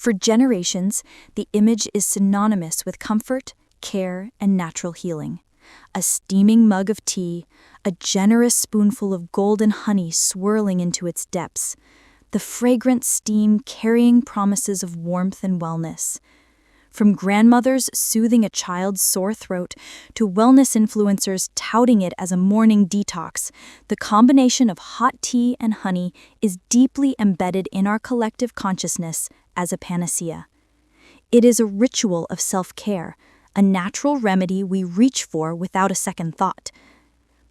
For generations, the image is synonymous with comfort, care, and natural healing. A steaming mug of tea, a generous spoonful of golden honey swirling into its depths, the fragrant steam carrying promises of warmth and wellness. From grandmothers soothing a child's sore throat to wellness influencers touting it as a morning detox, the combination of hot tea and honey is deeply embedded in our collective consciousness as a panacea. It is a ritual of self-care, a natural remedy we reach for without a second thought.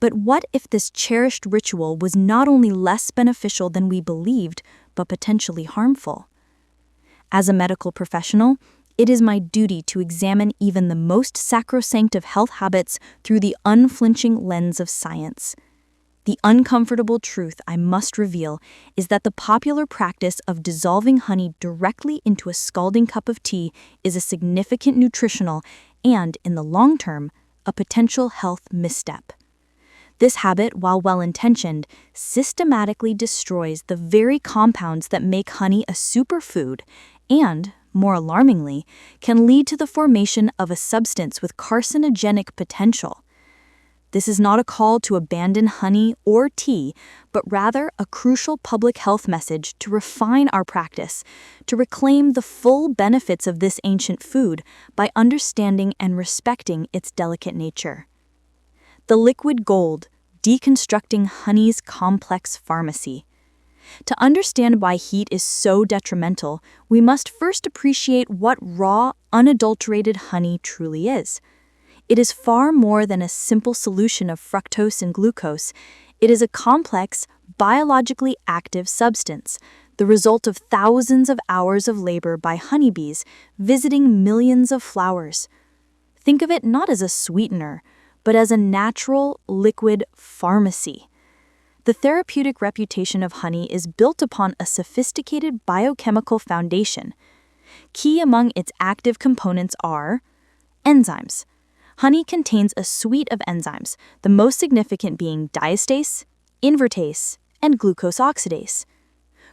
But what if this cherished ritual was not only less beneficial than we believed, but potentially harmful? As a medical professional, it is my duty to examine even the most sacrosanct of health habits through the unflinching lens of science. The uncomfortable truth I must reveal is that the popular practice of dissolving honey directly into a scalding cup of tea is a significant nutritional and, in the long term, a potential health misstep. This habit, while well-intentioned, systematically destroys the very compounds that make honey a superfood and, more alarmingly, can lead to the formation of a substance with carcinogenic potential. This is not a call to abandon honey or tea, but rather a crucial public health message to refine our practice, to reclaim the full benefits of this ancient food by understanding and respecting its delicate nature. The liquid gold, deconstructing honey's complex pharmacy. To understand why heat is so detrimental, we must first appreciate what raw, unadulterated honey truly is. It is far more than a simple solution of fructose and glucose. It is a complex, biologically active substance, the result of thousands of hours of labor by honeybees visiting millions of flowers. Think of it not as a sweetener, but as a natural, liquid pharmacy. The therapeutic reputation of honey is built upon a sophisticated biochemical foundation. Key among its active components are enzymes. Honey contains a suite of enzymes, the most significant being diastase, invertase, and glucose oxidase.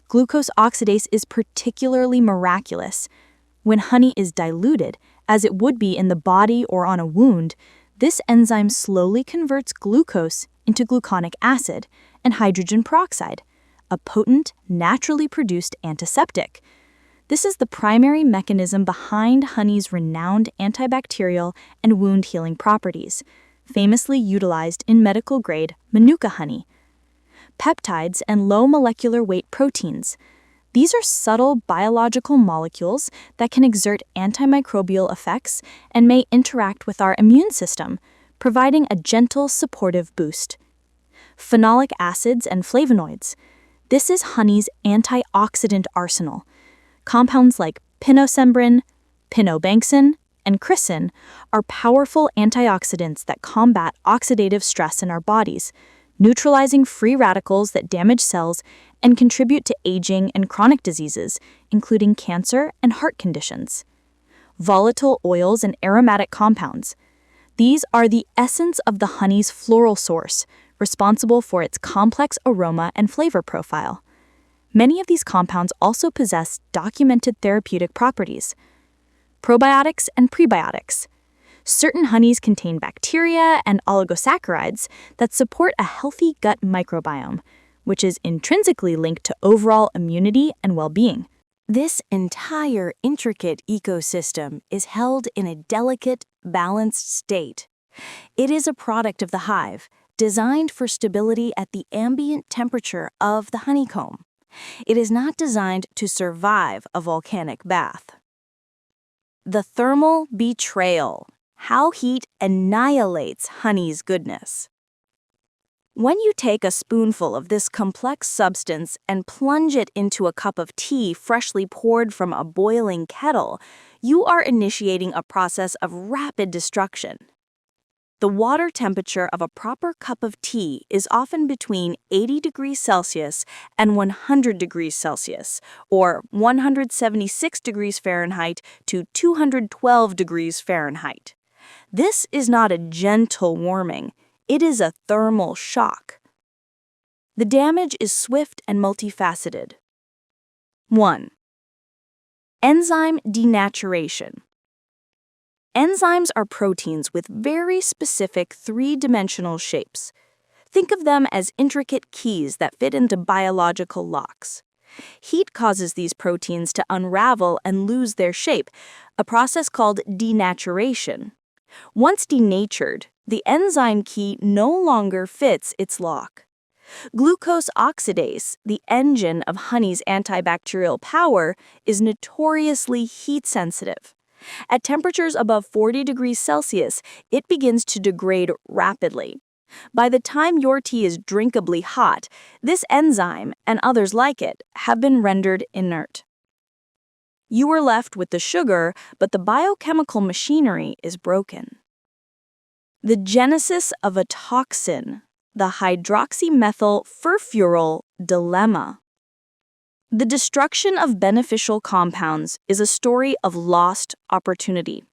Glucose oxidase is particularly miraculous. When honey is diluted, as it would be in the body or on a wound, this enzyme slowly converts glucose into gluconic acid and hydrogen peroxide, a potent, naturally produced antiseptic. This is the primary mechanism behind honey's renowned antibacterial and wound-healing properties, famously utilized in medical-grade Manuka honey. Peptides and low molecular weight proteins. These are subtle biological molecules that can exert antimicrobial effects and may interact with our immune system, providing a gentle, supportive boost. Phenolic acids and flavonoids. This is honey's antioxidant arsenal. Compounds like pinosembrin, pinobanxin, and chrysin are powerful antioxidants that combat oxidative stress in our bodies, neutralizing free radicals that damage cells and contribute to aging and chronic diseases, including cancer and heart conditions. Volatile oils and aromatic compounds. These are the essence of the honey's floral source, responsible for its complex aroma and flavor profile. Many of these compounds also possess documented therapeutic properties. Probiotics and prebiotics. Certain honeys contain bacteria and oligosaccharides that support a healthy gut microbiome, which is intrinsically linked to overall immunity and well-being. This entire intricate ecosystem is held in a delicate, balanced state. It is a product of the hive, designed for stability at the ambient temperature of the honeycomb. It is not designed to survive a volcanic bath. The thermal betrayal. How heat annihilates honey's goodness. When you take a spoonful of this complex substance and plunge it into a cup of tea freshly poured from a boiling kettle, you are initiating a process of rapid destruction. The water temperature of a proper cup of tea is often between 80 degrees Celsius and 100 degrees Celsius, or 176 degrees Fahrenheit to 212 degrees Fahrenheit. This is not a gentle warming, it is a thermal shock. The damage is swift and multifaceted. 1. Enzyme denaturation. Enzymes are proteins with very specific three-dimensional shapes. Think of them as intricate keys that fit into biological locks. Heat causes these proteins to unravel and lose their shape, a process called denaturation. Once denatured, the enzyme key no longer fits its lock. Glucose oxidase, the engine of honey's antibacterial power, is notoriously heat-sensitive. At temperatures above 40 degrees Celsius, it begins to degrade rapidly. By the time your tea is drinkably hot, this enzyme, and others like it, have been rendered inert. You are left with the sugar, but the biochemical machinery is broken. The genesis of a toxin, the hydroxymethyl furfuryl dilemma. The destruction of beneficial compounds is a story of lost opportunity.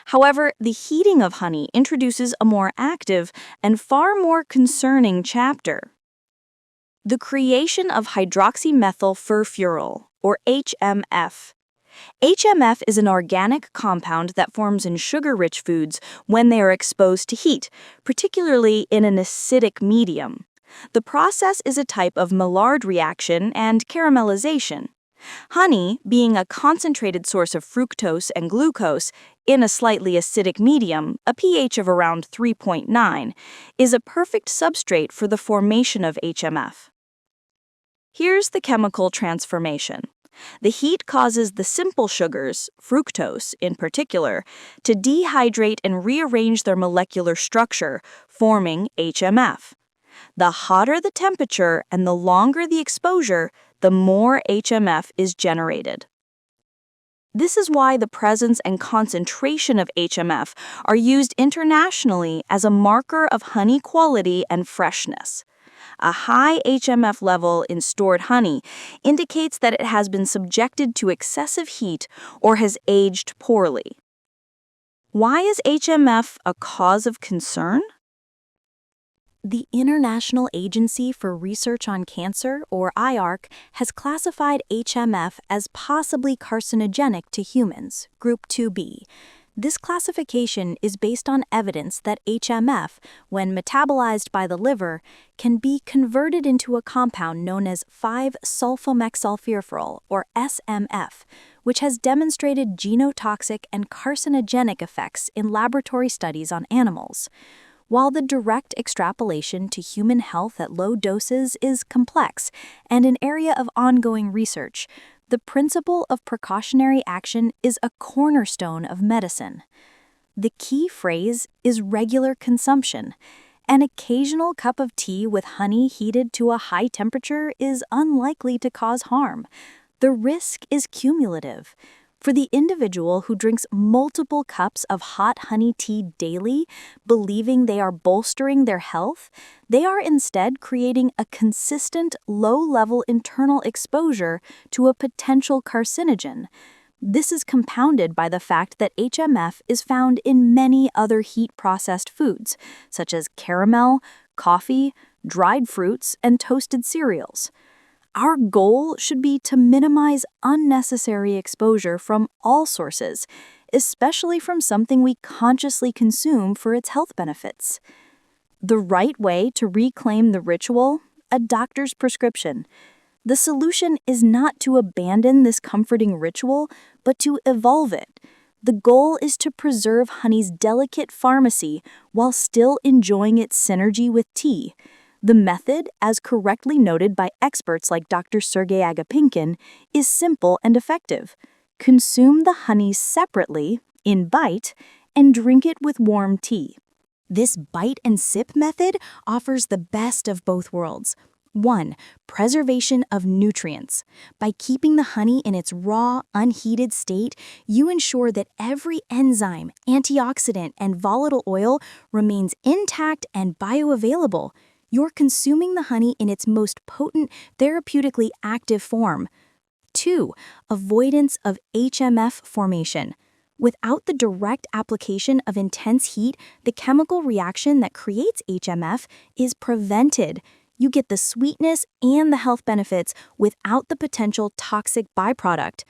However, the heating of honey introduces a more active and far more concerning chapter. The creation of hydroxymethyl furfuryl, or HMF. HMF is an organic compound that forms in sugar-rich foods when they are exposed to heat, particularly in an acidic medium. The process is a type of Maillard reaction and caramelization. Honey, being a concentrated source of fructose and glucose in a slightly acidic medium, a pH of around 3.9, is a perfect substrate for the formation of HMF. Here's the chemical transformation. The heat causes the simple sugars, fructose in particular, to dehydrate and rearrange their molecular structure, forming HMF. The hotter the temperature and the longer the exposure, the more HMF is generated. This is why the presence and concentration of HMF are used internationally as a marker of honey quality and freshness. A high HMF level in stored honey indicates that it has been subjected to excessive heat or has aged poorly. Why is HMF a cause of concern? The International Agency for Research on Cancer, or IARC, has classified HMF as possibly carcinogenic to humans, Group 2B. This classification is based on evidence that HMF, when metabolized by the liver, can be converted into a compound known as 5-sulfamethylsulfurfurol, or SMF, which has demonstrated genotoxic and carcinogenic effects in laboratory studies on animals. While the direct extrapolation to human health at low doses is complex and an area of ongoing research, the principle of precautionary action is a cornerstone of medicine. The key phrase is regular consumption. An occasional cup of tea with honey heated to a high temperature is unlikely to cause harm. The risk is cumulative. For the individual who drinks multiple cups of hot honey tea daily, believing they are bolstering their health, they are instead creating a consistent, low-level internal exposure to a potential carcinogen. This is compounded by the fact that HMF is found in many other heat-processed foods, such as caramel, coffee, dried fruits, and toasted cereals. Our goal should be to minimize unnecessary exposure from all sources, especially from something we consciously consume for its health benefits. The right way to reclaim the ritual? A doctor's prescription. The solution is not to abandon this comforting ritual, but to evolve it. The goal is to preserve honey's delicate pharmacy while still enjoying its synergy with tea. The method, as correctly noted by experts like Dr. Sergey Agapinkin, is simple and effective. Consume the honey separately, in bite, and drink it with warm tea. This bite and sip method offers the best of both worlds. 1. Preservation of nutrients. By keeping the honey in its raw, unheated state, you ensure that every enzyme, antioxidant, and volatile oil remains intact and bioavailable. You're consuming the honey in its most potent, therapeutically active form. 2. Avoidance of HMF formation. Without the direct application of intense heat, the chemical reaction that creates HMF is prevented. You get the sweetness and the health benefits without the potential toxic byproduct.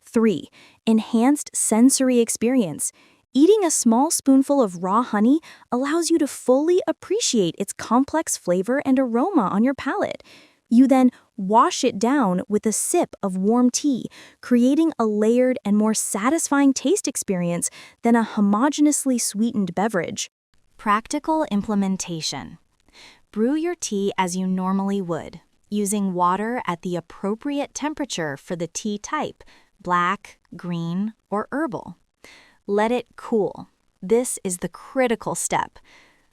3. Enhanced sensory experience. Eating a small spoonful of raw honey allows you to fully appreciate its complex flavor and aroma on your palate. You then wash it down with a sip of warm tea, creating a layered and more satisfying taste experience than a homogeneously sweetened beverage. Practical implementation. Brew your tea as you normally would, using water at the appropriate temperature for the tea type, black, green, or herbal. Let it cool. This is the critical step.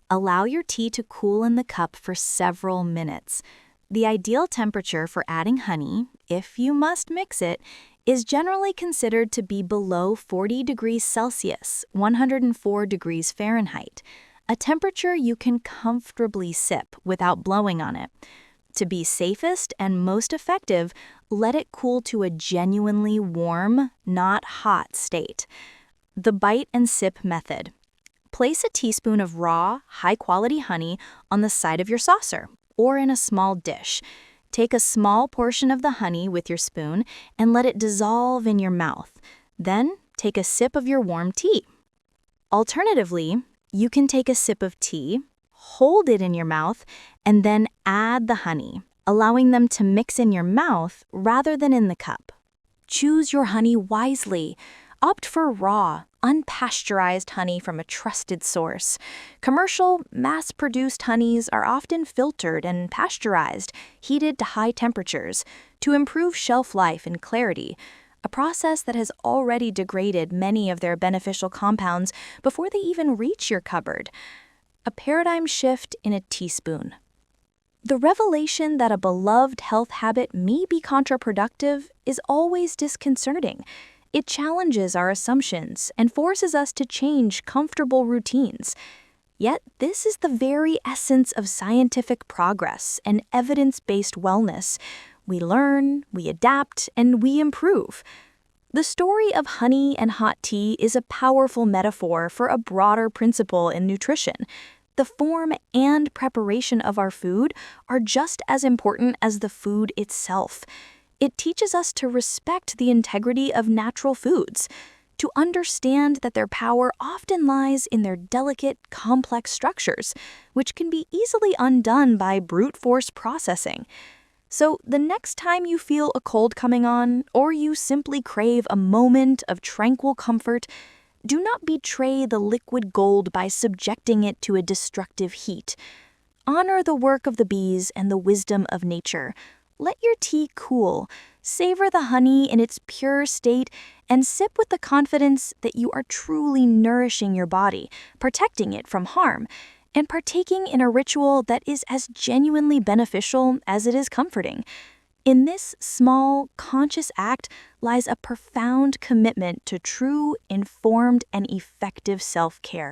Allow your tea to cool in the cup for several minutes. The ideal temperature for adding honey, if you must mix it, is generally considered to be below 40 degrees Celsius, 104 degrees Fahrenheit, a temperature you can comfortably sip without blowing on it. To be safest and most effective, let it cool to a genuinely warm, not hot state. The bite and sip method. Place a teaspoon of raw, high-quality honey on the side of your saucer or in a small dish. Take a small portion of the honey with your spoon and let it dissolve in your mouth. Then, take a sip of your warm tea. Alternatively, you can take a sip of tea, hold it in your mouth, and then add the honey, allowing them to mix in your mouth rather than in the cup. Choose your honey wisely. Opt for raw, unpasteurized honey from a trusted source. Commercial, mass-produced honeys are often filtered and pasteurized, heated to high temperatures, to improve shelf life and clarity, a process that has already degraded many of their beneficial compounds before they even reach your cupboard. A paradigm shift in a teaspoon. The revelation that a beloved health habit may be counterproductive is always disconcerting. It challenges our assumptions and forces us to change comfortable routines. Yet, this is the very essence of scientific progress and evidence-based wellness. We learn, we adapt, and we improve. The story of honey and hot tea is a powerful metaphor for a broader principle in nutrition. The form and preparation of our food are just as important as the food itself. It teaches us to respect the integrity of natural foods, to understand that their power often lies in their delicate, complex structures, which can be easily undone by brute force processing. So the next time you feel a cold coming on, or you simply crave a moment of tranquil comfort, do not betray the liquid gold by subjecting it to a destructive heat. Honor the work of the bees and the wisdom of nature. Let your tea cool, savor the honey in its pure state, and sip with the confidence that you are truly nourishing your body, protecting it from harm, and partaking in a ritual that is as genuinely beneficial as it is comforting. In this small, conscious act lies a profound commitment to true, informed, and effective self-care.